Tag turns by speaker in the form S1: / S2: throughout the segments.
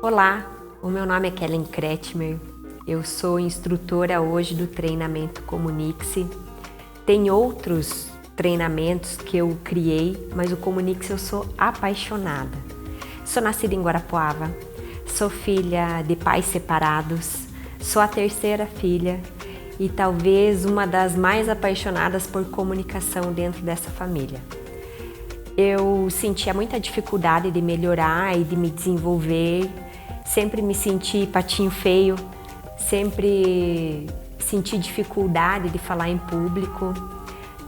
S1: Olá, o meu nome é Kellen Kretschmer, eu sou instrutora hoje do treinamento Comunique-se. Tem outros treinamentos que eu criei, mas o Comunique-se eu sou apaixonada. Sou nascida em Guarapuava, sou filha de pais separados, sou a terceira filha e talvez uma das mais apaixonadas por comunicação dentro dessa família. Eu sentia muita dificuldade de melhorar e de me desenvolver, sempre me senti patinho feio, sempre senti dificuldade de falar em público,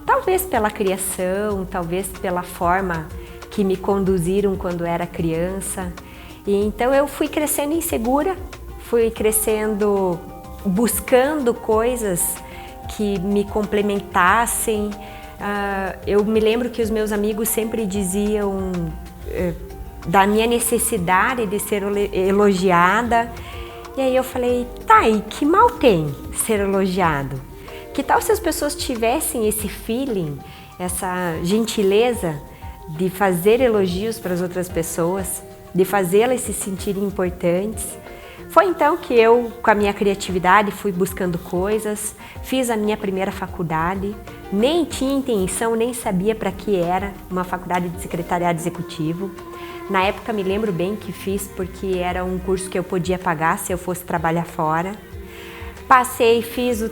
S1: talvez pela criação, talvez pela forma que me conduziram quando era criança. E então eu fui crescendo insegura, fui crescendo buscando coisas que me complementassem. Eu me lembro que os meus amigos sempre diziam da minha necessidade de ser elogiada. E aí eu falei, tá, e que mal tem ser elogiado? Que tal se as pessoas tivessem esse feeling, essa gentileza de fazer elogios para as outras pessoas, de fazê-las se sentirem importantes? Foi então que eu, com a minha criatividade, fui buscando coisas, fiz a minha primeira faculdade, nem tinha intenção, nem sabia para que era, uma faculdade de secretariado executivo. Na época me lembro bem que fiz porque era um curso que eu podia pagar se eu fosse trabalhar fora. Passei, fiz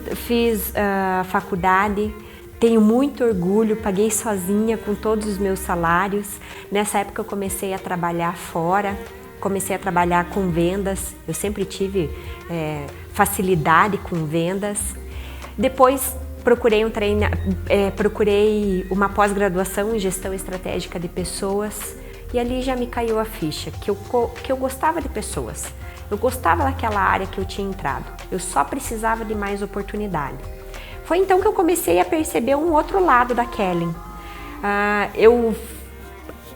S1: a faculdade, tenho muito orgulho, paguei sozinha com todos os meus salários. Nessa época eu comecei a trabalhar fora, comecei a trabalhar com vendas, eu sempre tive facilidade com vendas. Depois procurei uma pós-graduação em gestão estratégica de pessoas e ali já me caiu a ficha que eu gostava de pessoas, eu gostava daquela área que eu tinha entrado, eu só precisava de mais oportunidade. Foi então que eu comecei a perceber um outro lado da Kellen.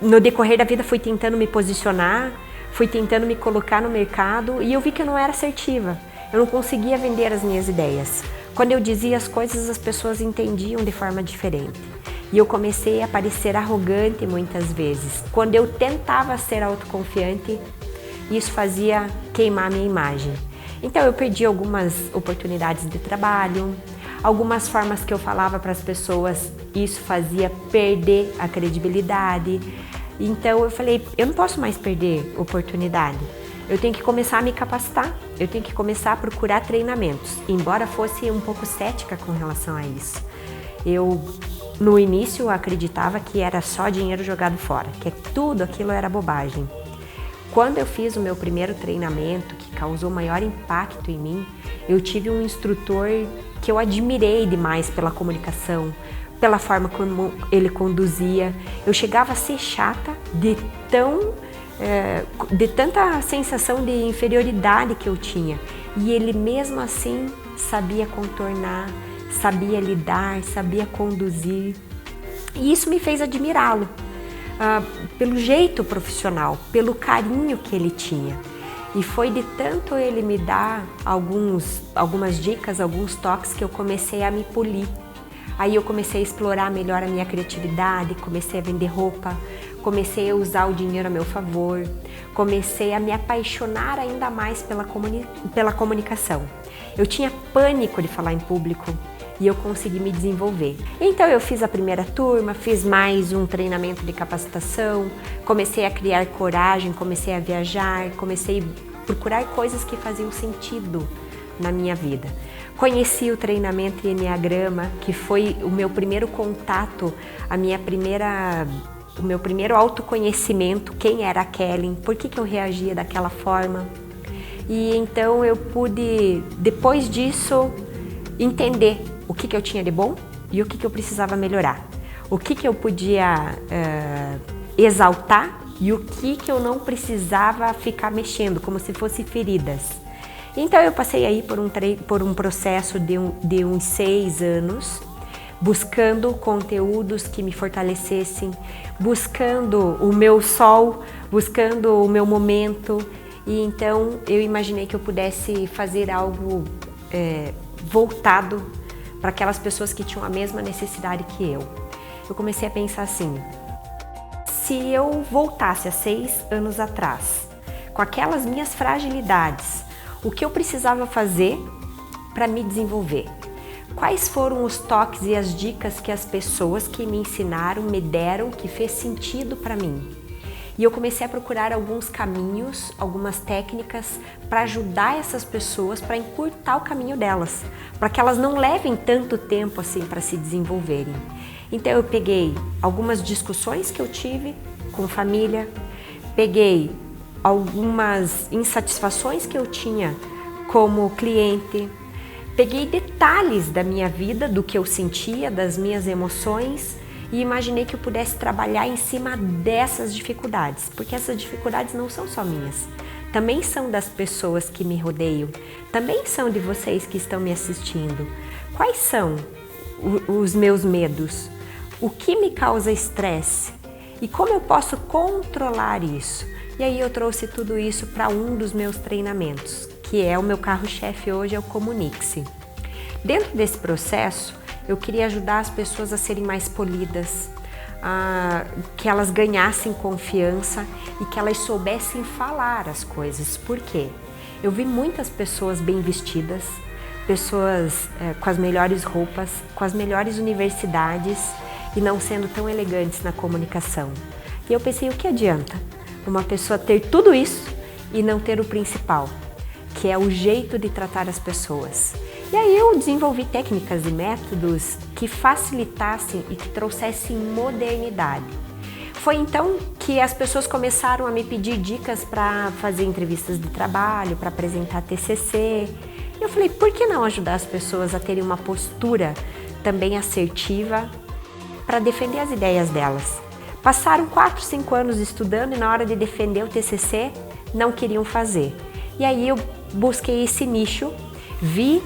S1: No decorrer da vida fui tentando me posicionar, fui tentando me colocar no mercado e eu vi que eu não era assertiva, eu não conseguia vender as minhas ideias. Quando eu dizia as coisas, as pessoas entendiam de forma diferente. E eu comecei a parecer arrogante muitas vezes. Quando eu tentava ser autoconfiante, isso fazia queimar a minha imagem. Então eu perdi algumas oportunidades de trabalho, algumas formas que eu falava para as pessoas, isso fazia perder a credibilidade. Então eu falei, eu não posso mais perder oportunidade. Eu tenho que começar a me capacitar, eu tenho que começar a procurar treinamentos, embora fosse um pouco cética com relação a isso. Eu, no início, acreditava que era só dinheiro jogado fora, que tudo aquilo era bobagem. Quando eu fiz o meu primeiro treinamento, que causou maior impacto em mim, eu tive um instrutor que eu admirei demais pela comunicação, pela forma como ele conduzia. Eu chegava a ser chata de tanta sensação de inferioridade que eu tinha. E ele mesmo assim sabia contornar, sabia lidar, sabia conduzir. E isso me fez admirá-lo, pelo jeito profissional, pelo carinho que ele tinha. E foi de tanto ele me dar algumas dicas, alguns toques que eu comecei a me polir. Aí eu comecei a explorar melhor a minha criatividade, comecei a vender roupa, comecei a usar o dinheiro a meu favor, comecei a me apaixonar ainda mais pela comunicação. Eu tinha pânico de falar em público e eu consegui me desenvolver. Então eu fiz a primeira turma, fiz mais um treinamento de capacitação, comecei a criar coragem, comecei a viajar, comecei a procurar coisas que faziam sentido na minha vida. Conheci o treinamento Enneagrama, que foi o meu primeiro contato, o meu primeiro autoconhecimento, quem era a Kellen, por que eu reagia daquela forma. E então eu pude, depois disso, entender o que eu tinha de bom e o que eu precisava melhorar. O que eu podia exaltar e o que eu não precisava ficar mexendo, como se fossem feridas. Então eu passei aí por um processo de uns 6 anos, buscando conteúdos que me fortalecessem, buscando o meu sol, buscando o meu momento. E então eu imaginei que eu pudesse fazer algo voltado para aquelas pessoas que tinham a mesma necessidade que eu. Eu comecei a pensar assim, se eu voltasse a 6 anos atrás, com aquelas minhas fragilidades, o que eu precisava fazer para me desenvolver. Quais foram os toques e as dicas que as pessoas que me ensinaram, me deram, que fez sentido para mim? E eu comecei a procurar alguns caminhos, algumas técnicas para ajudar essas pessoas, para encurtar o caminho delas, para que elas não levem tanto tempo assim para se desenvolverem. Então eu peguei algumas discussões que eu tive com família, peguei algumas insatisfações que eu tinha como cliente, peguei detalhes da minha vida, do que eu sentia, das minhas emoções e imaginei que eu pudesse trabalhar em cima dessas dificuldades, porque essas dificuldades não são só minhas, também são das pessoas que me rodeiam, também são de vocês que estão me assistindo. Quais são os meus medos? O que me causa estresse? E como eu posso controlar isso? E aí eu trouxe tudo isso para um dos meus treinamentos, que é o meu carro-chefe hoje, é o Comunique-se. Dentro desse processo, eu queria ajudar as pessoas a serem mais polidas, que elas ganhassem confiança e que elas soubessem falar as coisas. Por quê? Eu vi muitas pessoas bem vestidas, pessoas com as melhores roupas, com as melhores universidades e não sendo tão elegantes na comunicação. E eu pensei, o que adianta uma pessoa ter tudo isso e não ter o principal, que é o jeito de tratar as pessoas? E aí eu desenvolvi técnicas e métodos que facilitassem e que trouxessem modernidade. Foi então que as pessoas começaram a me pedir dicas para fazer entrevistas de trabalho, para apresentar TCC. Eu falei, por que não ajudar as pessoas a terem uma postura também assertiva para defender as ideias delas? Passaram 4, 5 anos estudando e na hora de defender o TCC não queriam fazer. E aí eu busquei esse nicho, vi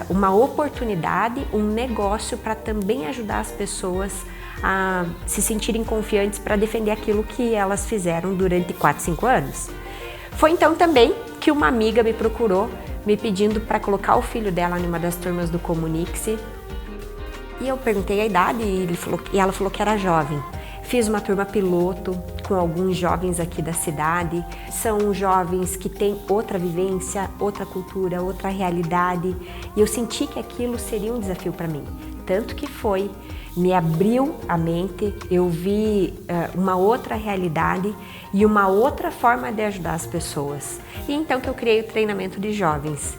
S1: uma oportunidade, um negócio para também ajudar as pessoas a se sentirem confiantes para defender aquilo que elas fizeram durante 4, 5 anos. Foi então também que uma amiga me procurou, me pedindo para colocar o filho dela em uma das turmas do Comunique-se. E eu perguntei a idade e ela falou que era jovem. Fiz uma turma piloto com alguns jovens aqui da cidade. São jovens que têm outra vivência, outra cultura, outra realidade. E eu senti que aquilo seria um desafio para mim. Tanto que me abriu a mente, eu vi uma outra realidade e uma outra forma de ajudar as pessoas. E então que eu criei o treinamento de jovens.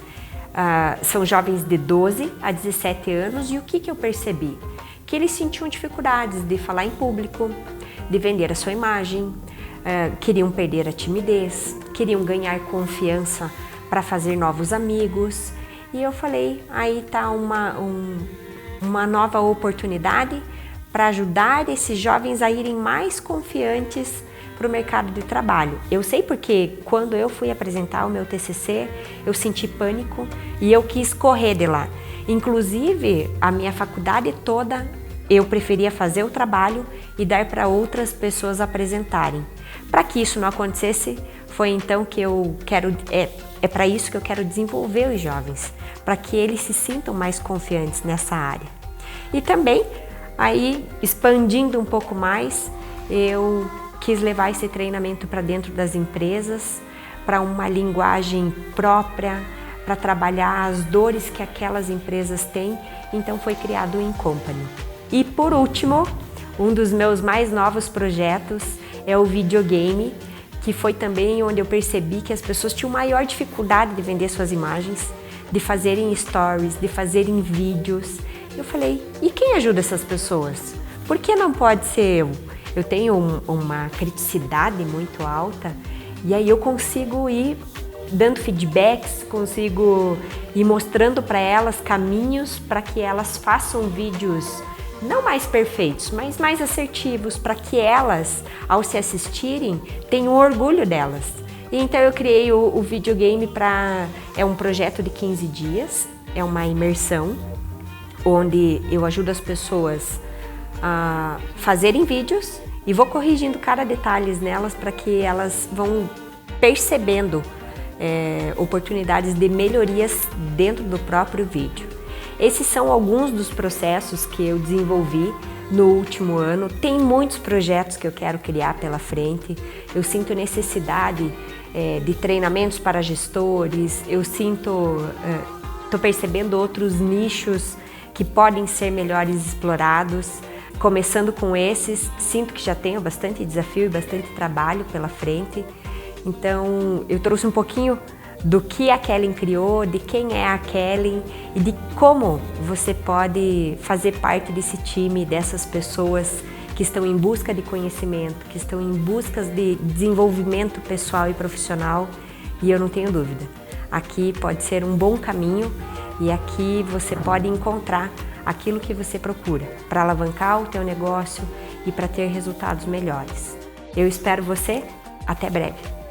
S1: São jovens de 12 a 17 anos e o que eu percebi? Que eles sentiam dificuldades de falar em público, de vender a sua imagem, queriam perder a timidez, queriam ganhar confiança para fazer novos amigos. E eu falei, aí está uma nova oportunidade para ajudar esses jovens a irem mais confiantes para o mercado de trabalho. Eu sei porque quando eu fui apresentar o meu TCC, eu senti pânico e eu quis correr de lá. Inclusive, a minha faculdade toda, eu preferia fazer o trabalho e dar para outras pessoas apresentarem. Para que isso não acontecesse, foi então que eu quero, é para isso que eu quero desenvolver os jovens, para que eles se sintam mais confiantes nessa área. E também, aí, expandindo um pouco mais, eu quis levar esse treinamento para dentro das empresas, para uma linguagem própria, para trabalhar as dores que aquelas empresas têm, então foi criado o InCompany. E por último, um dos meus mais novos projetos é o videogame, que foi também onde eu percebi que as pessoas tinham maior dificuldade de vender suas imagens, de fazerem stories, de fazerem vídeos. Eu falei, e quem ajuda essas pessoas? Por que não pode ser eu? Eu tenho uma criticidade muito alta e aí eu consigo ir dando feedbacks, consigo ir mostrando para elas caminhos para que elas façam vídeos não mais perfeitos, mas mais assertivos, para que elas, ao se assistirem, tenham orgulho delas. E então eu criei o videogame é um projeto de 15 dias, é uma imersão, onde eu ajudo as pessoas a fazerem vídeos e vou corrigindo cada detalhe nelas para que elas vão percebendo oportunidades de melhorias dentro do próprio vídeo. Esses são alguns dos processos que eu desenvolvi no último ano. Tem muitos projetos que eu quero criar pela frente. Eu sinto necessidade de treinamentos para gestores, eu estou percebendo outros nichos que podem ser melhores explorados. Começando com esses, sinto que já tenho bastante desafio e bastante trabalho pela frente. Então, eu trouxe um pouquinho do que a Kellen criou, de quem é a Kellen e de como você pode fazer parte desse time, dessas pessoas que estão em busca de conhecimento, que estão em busca de desenvolvimento pessoal e profissional. E eu não tenho dúvida, aqui pode ser um bom caminho e aqui você pode encontrar aquilo que você procura para alavancar o teu negócio e para ter resultados melhores. Eu espero você, até breve!